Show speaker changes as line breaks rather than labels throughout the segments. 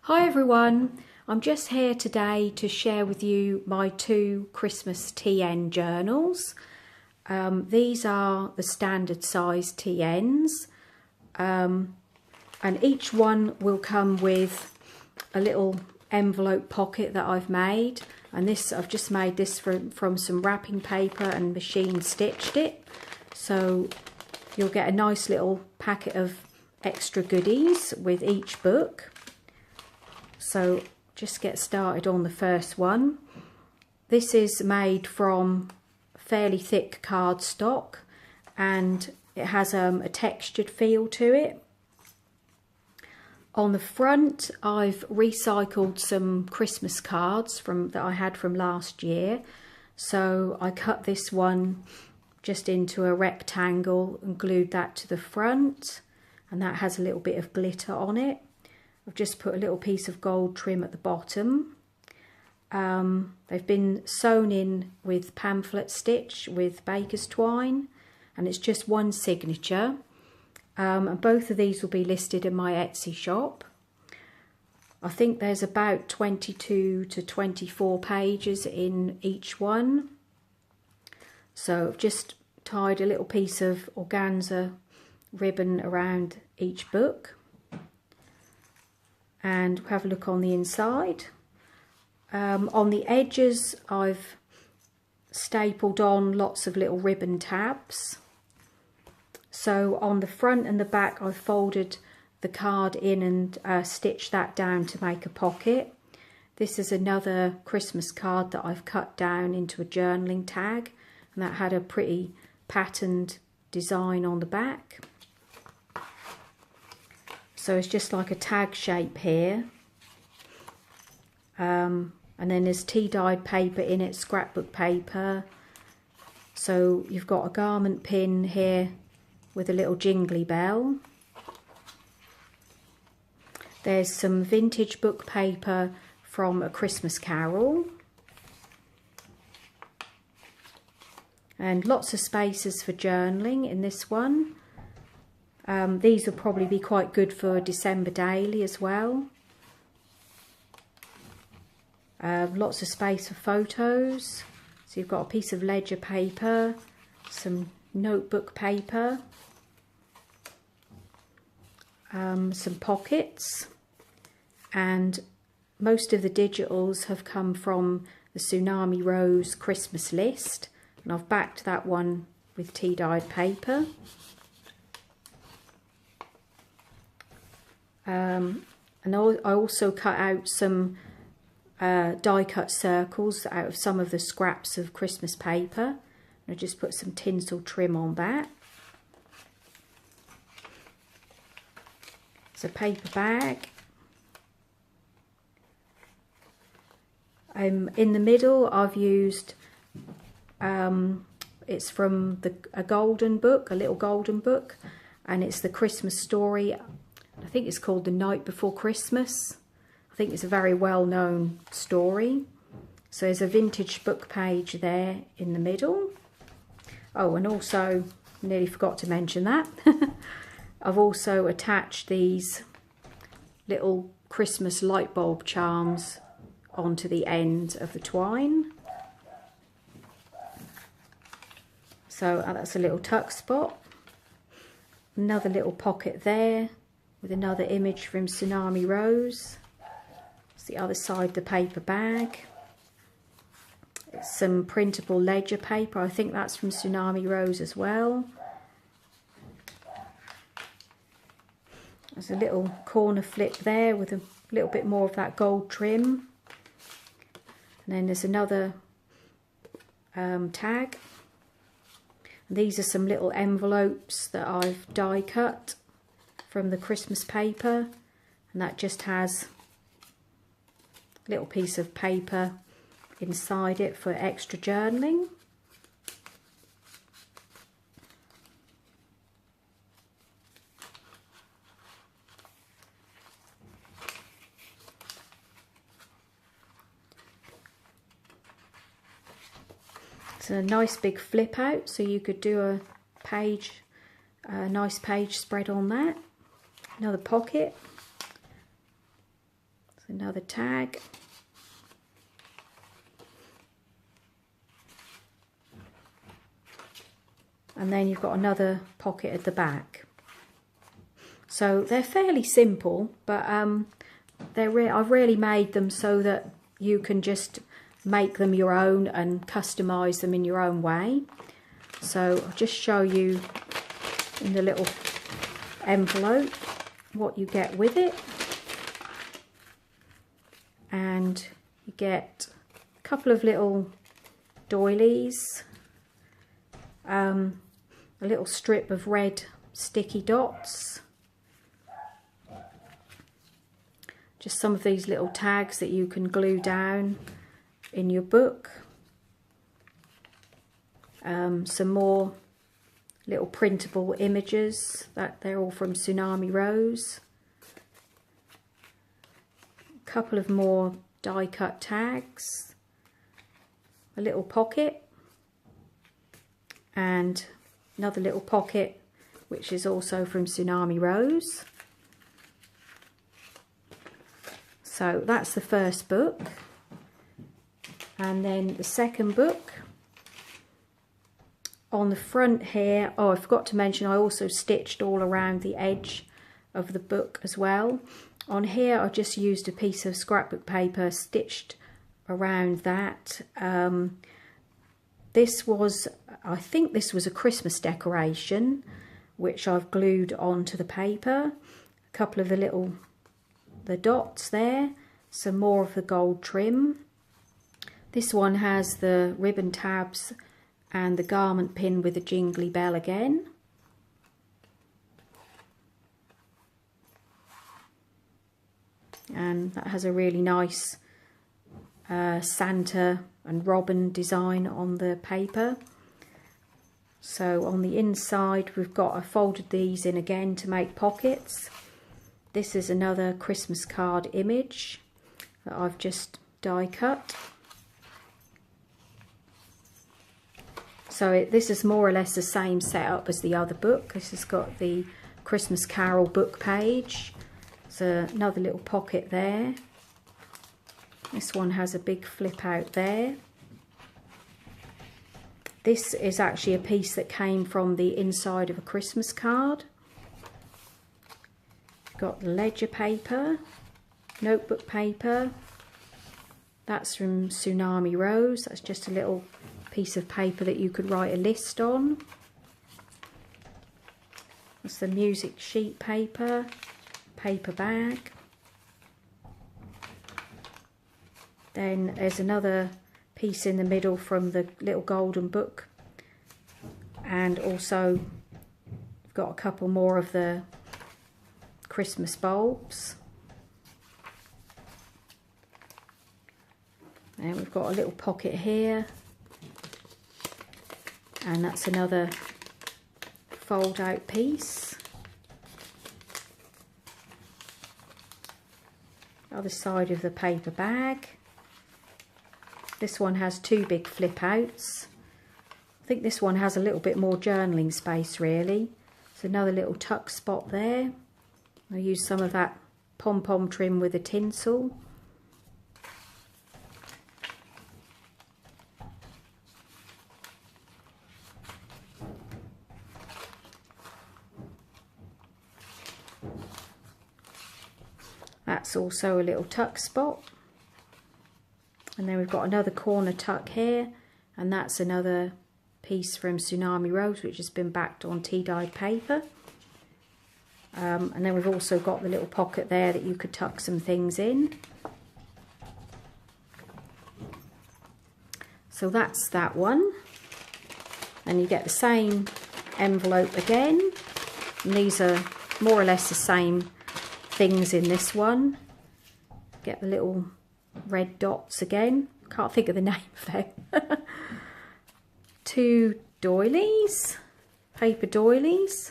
Hi everyone, I'm just here today to share with you my two Christmas TN journals. These are the standard size TNs and each one will come with a little envelope pocket that I've made, and I've just made this from some wrapping paper and machine stitched it, so you'll get a nice little packet of extra goodies with each book. So just get started on the first one. This is made from fairly thick cardstock and it has a textured feel to it. On the front I've recycled some Christmas cards that I had from last year. So I cut this one just into a rectangle and glued that to the front, and that has a little bit of glitter on it. I've just put a little piece of gold trim at the bottom. They've been sewn in with pamphlet stitch with baker's twine, and it's just one signature. And both of these will be listed in my Etsy shop. I think there's about 22 to 24 pages in each one. So I've just tied a little piece of organza ribbon around each book. And have a look on the inside. On the edges I've stapled on lots of little ribbon tabs. So on the front and the back I've folded the card in and stitched that down to make a pocket. This is another Christmas card that I've cut down into a journaling tag, and that had a pretty patterned design on the back. So it's just like a tag shape here. And then there's tea-dyed paper in it, scrapbook paper. So you've got a garment pin here with a little jingly bell. There's some vintage book paper from A Christmas Carol. And lots of spaces for journaling in this one. These will probably be quite good for December daily as well. Lots of space for photos. So you've got a piece of ledger paper, some notebook paper, some pockets, and most of the digitals have come from the Tsunami Rose Christmas list, and I've backed that one with tea-dyed paper. And I also cut out some die-cut circles out of some of the scraps of Christmas paper. And I just put some tinsel trim on that. It's a paper bag. In the middle I've used, it's from a golden book, a little golden book, and it's the Christmas story. I think it's called The Night Before Christmas. I think it's a very well-known story. So there's a vintage book page there in the middle. Oh, and also, nearly forgot to mention that, I've also attached these little Christmas light bulb charms onto the end of the twine. So that's a little tuck spot. Another little pocket there with another image from Tsunami Rose. It's the other side of the paper bag. It's some printable ledger paper. I think that's from Tsunami Rose as well. There's a little corner flip there with a little bit more of that gold trim. And then there's another tag. And these are some little envelopes that I've die cut from the Christmas paper, and that just has a little piece of paper inside it for extra journaling. It's a nice big flip out, so you could do a nice page spread on that. Another pocket. Another tag. And then you've got another pocket at the back. So they're fairly simple, but I've really made them so that you can just make them your own and customise them in your own way. So I'll just show you in the little envelope what you get with it. And you get a couple of little doilies, a little strip of red sticky dots, just some of these little tags that you can glue down in your book, some more little printable images, that they're all from Tsunami Rose, a couple of more die cut tags, a little pocket, and another little pocket which is also from Tsunami Rose. So that's the first book. And then the second book, on the front here, oh, I forgot to mention, I also stitched all around the edge of the book as well. On here I just used a piece of scrapbook paper, stitched around that. This was, I think this was a Christmas decoration, which I've glued onto the paper. A couple of the dots there, some more of the gold trim. This one has the ribbon tabs and the garment pin with a jingly bell again. And that has a really nice Santa and Robin design on the paper. So on the inside I folded these in again to make pockets. This is another Christmas card image that I've just die cut. So this is more or less the same setup as the other book. This has got the Christmas Carol book page. There's another little pocket there. This one has a big flip out there. This is actually a piece that came from the inside of a Christmas card. Got the ledger paper, notebook paper. That's from Tsunami Rose. That's just a little piece of paper that you could write a list on. That's the music sheet paper, paper bag. Then there's another piece in the middle from the little golden book, and also we've got a couple more of the Christmas bulbs. And we've got a little pocket here, and that's another fold out piece. Other side of the paper bag. This one has two big flip outs. I think this one has a little bit more journaling space really. There's another little tuck spot there. I'll use some of that pom-pom trim with a tinsel. That's also a little tuck spot. And then we've got another corner tuck here, and that's another piece from Tsunami Rose which has been backed on tea-dyed paper. And then we've also got the little pocket there that you could tuck some things in. So that's that one. And you get the same envelope again. And these are more or less the same things in this one. Get the little red dots again. Can't think of the name of them. Two doilies, paper doilies.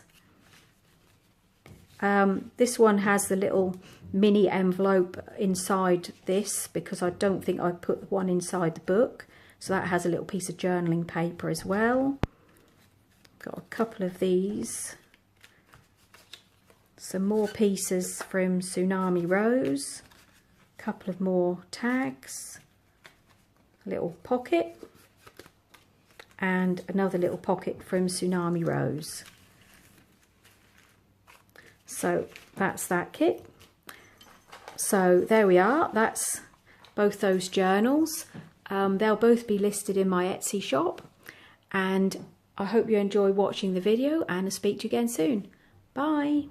This one has the little mini envelope inside this because I don't think I put one inside the book. So that has a little piece of journaling paper as well. Got a couple of these. Some more pieces from Tsunami Rose. A couple of more tags, a little pocket, and another little pocket from Tsunami Rose. So that's that kit. So there we are, that's both those journals. They'll both be listed in my Etsy shop, and I hope you enjoy watching the video, and I'll speak to you again soon. Bye.